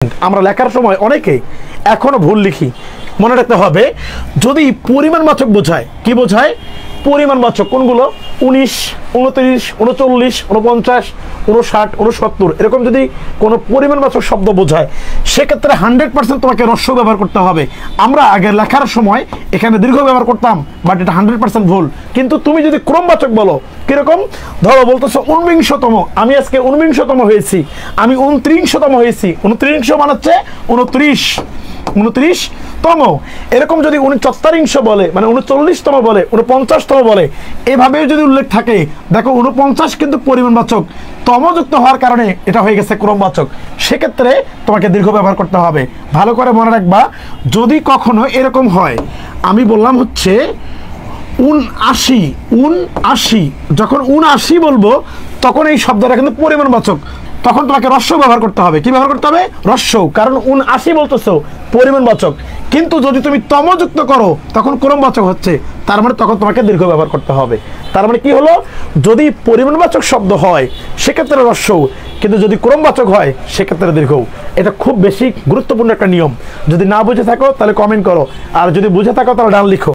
আমরা লেখার সময় অনেকে এখনো ভুল লিখি। মনে রাখতে হবে, যদি পরিমাণবাচক বোঝায়, কি বোঝায়? পরিমাণবাচক কোনগুলো? 19, 29, 39, 49, 59, 69 এরকম যদি কোনো পরিমাণবাচক শব্দ বোঝায়, সেক্ষেত্রে 100% তোমাকে হ্রস্ব ব্যবহার করতে হবে। আমরা আগে লেখার সময় এখানে দীর্ঘ ব্যবহার করতাম, বাট এটা 100% ভুল। কিন্তু তুমি যদি ক্রমবাচক বলো, কিরকম? ধরো বলতেছো 49তম, আমি আজকে 49তম হয়েছি, আমি 29তম হয়েছি। 29 মানাচ্ছে 29তম। এরকম যদি 49 বলে, মানে 39তম বলে, 49তম বলে, এভাবেও যদি উল্লেখ থাকে, দেখো 49 কিন্তু পরিমাণবাচক, তমযুক্ত হওয়ার কারণে এটা হয়ে গেছে ক্রমবাচক। সেক্ষেত্রে তোমাকে দীর্ঘ ব্যবহার করতে হবে। ভালো করে মনে রাখবা, যদি কখনো এরকম হয়, আমি বললাম হচ্ছে 79, যখন 79 বলবো, তখন এই শব্দটা কিন্তু পরিমাণবাচক, তখন তোমাকে হ্রস্ব ব্যবহার করতে হবে। কি ব্যবহার করতে হবে? হ্রস্ব, কারণ 79 বলতেছো পরিমাণবাচক। কিন্তু যদি তুমি তমযুক্ত করো, তখন ক্রমবাচক হচ্ছে, তার মানে তখন তোমাকে দীর্ঘ ব্যবহার করতে হবে। তার মানে কি হলো? যদি পরিমাণবাচক শব্দ হয় সেক্ষেত্রে হ্রস্ব, কিন্তু যদি ক্রমবাচক হয় সেক্ষেত্রে দীর্ঘ। এটা খুব বেশি গুরুত্বপূর্ণ একটা নিয়ম। যদি না বুঝে থাকো তাহলে কমেন্ট করো, আর যদি বুঝে থাকো তাহলে ডান লিখো।